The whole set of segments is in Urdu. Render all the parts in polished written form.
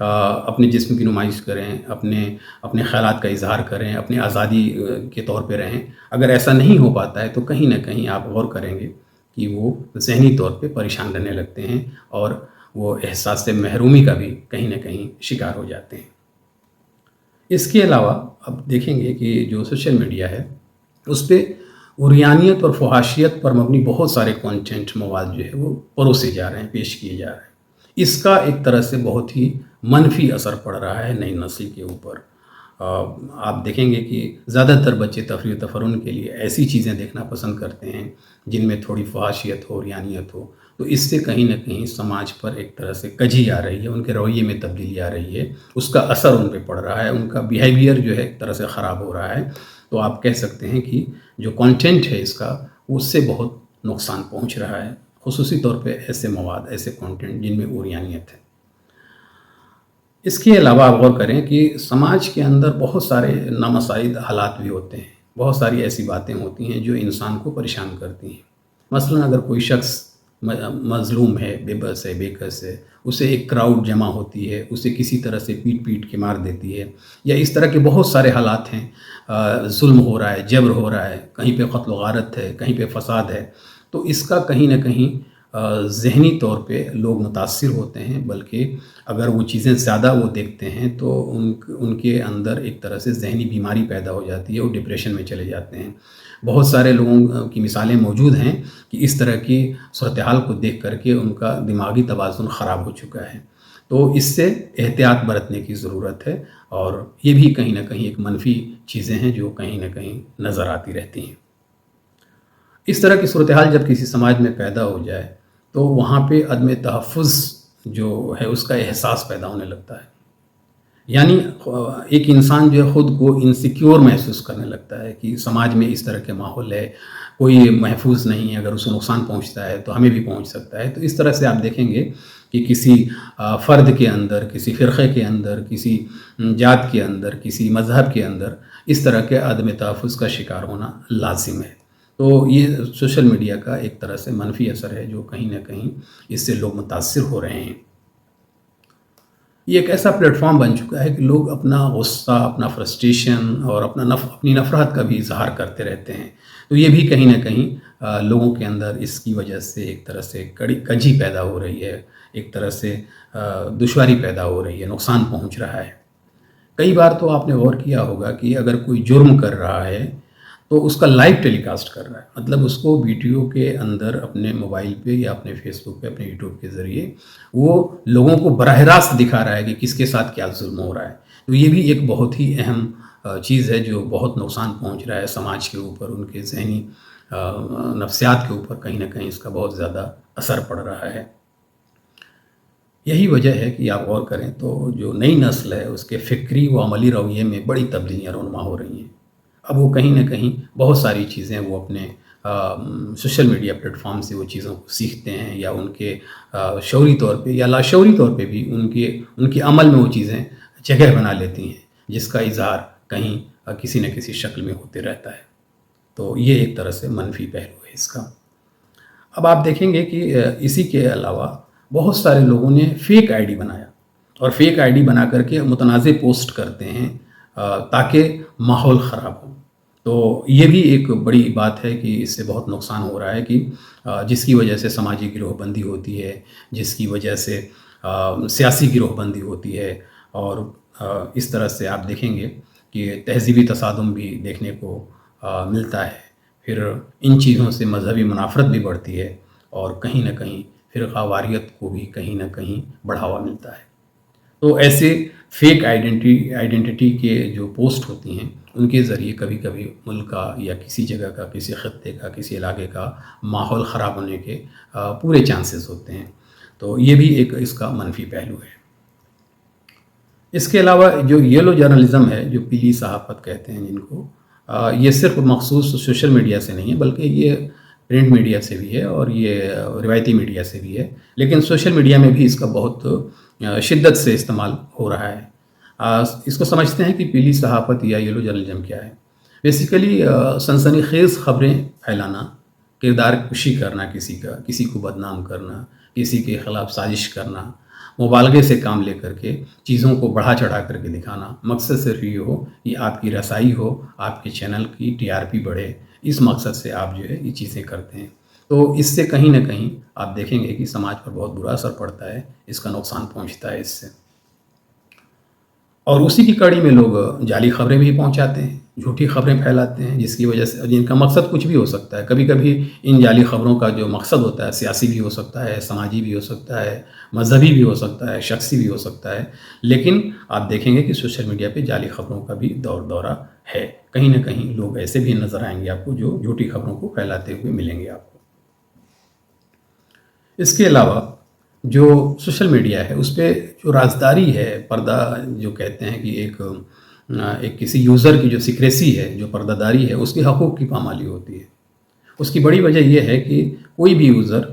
اپنے جسم کی نمائش کریں، اپنے خیالات کا اظہار کریں، اپنی آزادی کے طور پہ رہیں. اگر ایسا نہیں ہو پاتا ہے تو کہیں نہ کہیں آپ غور کریں گے کہ وہ ذہنی طور پہ پریشان رہنے لگتے ہیں اور وہ احساس محرومی کا بھی کہیں نہ کہیں شکار ہو جاتے ہیں. اس کے علاوہ اب دیکھیں گے کہ جو سوشل میڈیا ہے اس پہ عریانیت اور فحاشیت پر مبنی بہت سارے کانٹینٹ مواد جو ہے وہ پروسے جا رہے ہیں، پیش کیے جا رہے ہیں. اس کا ایک طرح سے بہت ہی منفی اثر پڑ رہا ہے نئی نسل کے اوپر. آپ دیکھیں گے کہ زیادہ تر بچے تفریح و تفرن کے لیے ایسی چیزیں دیکھنا پسند کرتے ہیں جن میں تھوڑی فحاشیت ہو، عریانیت ہو. تو اس سے کہیں نہ کہیں سماج پر ایک طرح سے کجی آ رہی ہے، ان کے رویے میں تبدیلی آ رہی ہے، اس کا اثر ان پہ پڑ رہا ہے، ان کا بیہیویئر جو ہے ایک طرح سے خراب ہو رہا ہے. تو آپ کہہ سکتے ہیں کہ جو کانٹینٹ ہے اس کا اس سے بہت نقصان پہنچ رہا ہے، خصوصی طور پہ ایسے مواد، ایسے کانٹینٹ جن میں عریانیت ہے. اس کے علاوہ آپ غور کریں کہ سماج کے اندر بہت سارے نامساعد حالات بھی ہوتے ہیں، بہت ساری ایسی باتیں ہوتی ہیں جو انسان کو پریشان کرتی ہیں. مثلا اگر کوئی شخص مظلوم ہے، بے بس ہے، بے کس ہے، اسے ایک کراؤڈ جمع ہوتی ہے، اسے کسی طرح سے پیٹ پیٹ کے مار دیتی ہے، یا اس طرح کے بہت سارے حالات ہیں، ظلم ہو رہا ہے، جبر ہو رہا ہے، کہیں پہ قتل و غارت ہے، کہیں پہ فساد ہے. تو اس کا کہیں نہ کہیں ذہنی طور پہ لوگ متاثر ہوتے ہیں، بلکہ اگر وہ چیزیں زیادہ وہ دیکھتے ہیں تو ان کے اندر ایک طرح سے ذہنی بیماری پیدا ہو جاتی ہے، وہ ڈپریشن میں چلے جاتے ہیں. بہت سارے لوگوں کی مثالیں موجود ہیں کہ اس طرح کی صورتحال کو دیکھ کر کے ان کا دماغی توازن خراب ہو چکا ہے. تو اس سے احتیاط برتنے کی ضرورت ہے، اور یہ بھی کہیں نہ کہیں ایک منفی چیزیں ہیں جو کہیں نہ کہیں نظر آتی رہتی ہیں. اس طرح کی صورتحال جب کسی سماج میں پیدا ہو جائے تو وہاں پہ عدم تحفظ جو ہے اس کا احساس پیدا ہونے لگتا ہے. یعنی ایک انسان جو ہے خود کو انسیکیور محسوس کرنے لگتا ہے کہ سماج میں اس طرح کے ماحول ہے، کوئی محفوظ نہیں ہے، اگر اسے نقصان پہنچتا ہے تو ہمیں بھی پہنچ سکتا ہے. تو اس طرح سے آپ دیکھیں گے کہ کسی فرد کے اندر، کسی فرقے کے اندر، کسی جات کے اندر، کسی مذہب کے اندر اس طرح کے عدم تحفظ کا شکار ہونا لازم ہے. تو یہ سوشل میڈیا کا ایک طرح سے منفی اثر ہے جو کہیں نہ کہیں اس سے لوگ متاثر ہو رہے ہیں. یہ ایک ایسا پلیٹ فارم بن چکا ہے کہ لوگ اپنا غصہ، اپنا فرسٹریشن اور اپنی نفرت کا بھی اظہار کرتے رہتے ہیں. تو یہ بھی کہیں نہ کہیں لوگوں کے اندر اس کی وجہ سے ایک طرح سے کجی پیدا ہو رہی ہے، ایک طرح سے دشواری پیدا ہو رہی ہے، نقصان پہنچ رہا ہے. کئی بار تو آپ نے غور کیا ہوگا کہ اگر کوئی جرم کر رہا ہے تو اس کا لائیو ٹیلی کاسٹ کر رہا ہے، مطلب اس کو ویڈیو کے اندر اپنے موبائل پہ یا اپنے فیس بک پہ، اپنے یوٹیوب کے ذریعے وہ لوگوں کو براہ راست دکھا رہا ہے کہ کس کے ساتھ کیا ظلم ہو رہا ہے. تو یہ بھی ایک بہت ہی اہم چیز ہے جو بہت نقصان پہنچ رہا ہے سماج کے اوپر، ان کے ذہنی نفسیات کے اوپر کہیں نہ کہیں اس کا بہت زیادہ اثر پڑ رہا ہے. یہی وجہ ہے کہ آپ غور کریں تو جو نئی نسل ہے اس کے فکری و عملی رویے میں بڑی تبدیلیاں رونما ہو رہی ہیں. اب وہ کہیں نہ کہیں بہت ساری چیزیں وہ اپنے سوشل میڈیا پلیٹ فارم سے وہ چیزوں کو سیکھتے ہیں، یا ان کے شعوری طور پہ یا لاشعوری طور پہ بھی ان کے عمل میں وہ چیزیں جگہ بنا لیتی ہیں، جس کا اظہار کہیں کسی نہ کسی شکل میں ہوتے رہتا ہے. تو یہ ایک طرح سے منفی پہلو ہے اس کا. اب آپ دیکھیں گے کہ اسی کے علاوہ بہت سارے لوگوں نے فیک آئی ڈی بنایا، اور فیک آئی ڈی بنا کر کے متنازع پوسٹ کرتے ہیں تاکہ ماحول خراب ہو. تو یہ بھی ایک بڑی بات ہے کہ اس سے بہت نقصان ہو رہا ہے، کہ جس کی وجہ سے سماجی گروہ بندی ہوتی ہے، جس کی وجہ سے سیاسی گروہ بندی ہوتی ہے، اور اس طرح سے آپ دیکھیں گے کہ تہذیبی تصادم بھی دیکھنے کو ملتا ہے. پھر ان چیزوں سے مذہبی منافرت بھی بڑھتی ہے، اور کہیں نہ کہیں فرقہ واریت کو بھی کہیں نہ کہیں بڑھاوا ملتا ہے. تو ایسے فیک آئیڈینٹی کے جو پوسٹ ہوتی ہیں ان کے ذریعے کبھی کبھی ملک کا یا کسی جگہ کا، کسی خطے کا، کسی علاقے کا ماحول خراب ہونے کے پورے چانسز ہوتے ہیں. تو یہ بھی ایک اس کا منفی پہلو ہے. اس کے علاوہ جو یلو جرنلزم ہے، جو پیلی صحافت کہتے ہیں جن کو، یہ صرف مخصوص سوشل میڈیا سے نہیں ہے، بلکہ یہ پرنٹ میڈیا سے بھی ہے اور یہ روایتی میڈیا سے بھی ہے. لیکن سوشل میڈیا میں بھی اس کا بہت شدت سے استعمال ہو رہا ہے. اس کو سمجھتے ہیں کہ پیلی صحافت یا یلو جرنلزم کیا ہے. بیسیکلی سنسنی خیز خبریں پھیلانا، کردار کشی کرنا، کسی کو بدنام کرنا، کسی کے خلاف سازش کرنا، مبالغے سے کام لے کر کے چیزوں کو بڑھا چڑھا کر کے دکھانا، مقصد صرف یہ ہو کہ آپ کی رسائی ہو، آپ کے چینل کی TRP بڑھے، اس مقصد سے آپ جو ہے یہ چیزیں کرتے ہیں۔ تو اس سے کہیں نہ کہیں آپ دیکھیں گے کہ سماج پر بہت برا اثر پڑتا ہے، اس کا نقصان پہنچتا ہے اس سے۔ اور اسی کی کڑی میں لوگ جعلی خبریں بھی پہنچاتے ہیں، جھوٹی خبریں پھیلاتے ہیں، جس کی وجہ سے جن کا مقصد کچھ بھی ہو سکتا ہے۔ کبھی کبھی ان جعلی خبروں کا جو مقصد ہوتا ہے سیاسی بھی ہو سکتا ہے، سماجی بھی ہو سکتا ہے، مذہبی بھی ہو سکتا ہے، شخصی بھی ہو سکتا ہے، لیکن آپ دیکھیں گے کہ سوشل میڈیا پہ جعلی خبروں کا بھی دور دورہ ہے۔ کہیں نہ کہیں لوگ ایسے بھی نظر آئیں گے آپ کو جو جھوٹی خبروں کو پھیلاتے ہوئے ملیں گے آپ کو۔ اس کے علاوہ جو سوشل میڈیا ہے اس پہ جو رازداری ہے، پردہ جو کہتے ہیں کہ ایک کسی یوزر کی جو سیکریسی ہے، جو پردہ داری ہے، اس کے حقوق کی پامالی ہوتی ہے۔ اس کی بڑی وجہ یہ ہے کہ کوئی بھی یوزر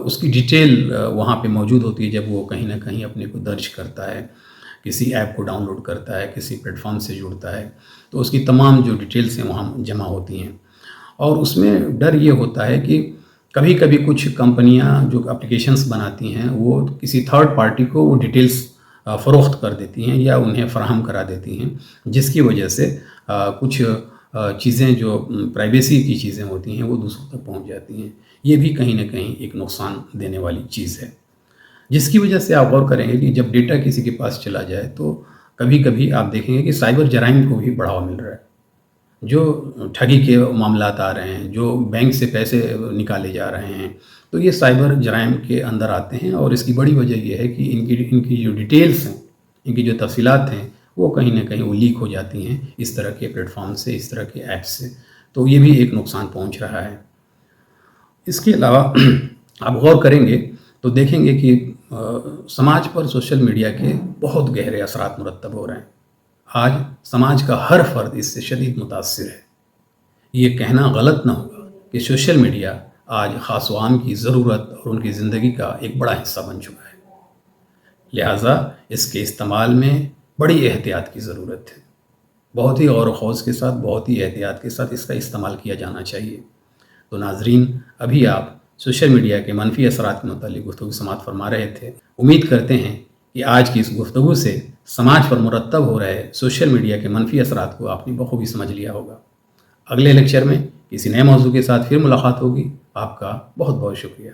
اس کی ڈیٹیل وہاں پہ موجود ہوتی ہے جب وہ کہیں نہ کہیں اپنے کو درج کرتا ہے، کسی ایپ کو ڈاؤن لوڈ کرتا ہے، کسی پلیٹ فارم سے جڑتا ہے، تو اس کی تمام جو ڈیٹیلز ہیں وہاں جمع ہوتی ہیں۔ اور اس میں ڈر یہ ہوتا ہے کہ کبھی کبھی کچھ کمپنیاں جو اپلیکیشنز بناتی ہیں وہ کسی تھرڈ پارٹی کو وہ ڈیٹیلز فروخت کر دیتی ہیں یا انہیں فراہم کرا دیتی ہیں، جس کی وجہ سے کچھ چیزیں جو پرائیویسی کی چیزیں ہوتی ہیں وہ دوسروں تک پہنچ جاتی ہیں۔ یہ بھی کہیں نہ کہیں ایک نقصان دینے والی چیز ہے، جس کی وجہ سے آپ غور کریں گے کہ جب ڈیٹا کسی کے پاس چلا جائے تو کبھی کبھی آپ دیکھیں گے کہ سائبر جرائم کو بھی بڑھاوا مل رہا ہے۔ جو ٹھگی کے معاملات آ رہے ہیں، جو بینک سے پیسے نکالے جا رہے ہیں، تو یہ سائبر جرائم کے اندر آتے ہیں، اور اس کی بڑی وجہ یہ ہے کہ ان کی جو ڈیٹیلز ہیں، ان کی جو تفصیلات ہیں، وہ کہیں نہ کہیں وہ لیک ہو جاتی ہیں اس طرح کے پلیٹ فارم سے، اس طرح کے ایپ سے۔ تو یہ بھی ایک نقصان پہنچ رہا ہے۔ اس کے علاوہ آپ غور کریں گے تو دیکھیں گے کہ سماج پر سوشل میڈیا کے بہت گہرے اثرات مرتب ہو رہے ہیں۔ آج سماج کا ہر فرد اس سے شدید متاثر ہے۔ یہ کہنا غلط نہ ہوگا کہ سوشل میڈیا آج خاص و عام کی ضرورت اور ان کی زندگی کا ایک بڑا حصہ بن چکا ہے، لہٰذا اس کے استعمال میں بڑی احتیاط کی ضرورت ہے۔ بہت ہی غور و خوض کے ساتھ، بہت ہی احتیاط کے ساتھ اس کا استعمال کیا جانا چاہیے۔ تو ناظرین، ابھی آپ سوشل میڈیا کے منفی اثرات کے متعلق گفتگو سماعت فرما رہے تھے۔ امید کرتے ہیں کہ آج کی اس گفتگو سے سماج پر مرتب ہو رہے سوشل میڈیا کے منفی اثرات کو آپ نے بخوبی سمجھ لیا ہوگا۔ اگلے لیکچر میں کسی نئے موضوع کے ساتھ پھر ملاقات ہوگی۔ آپ کا بہت بہت شکریہ۔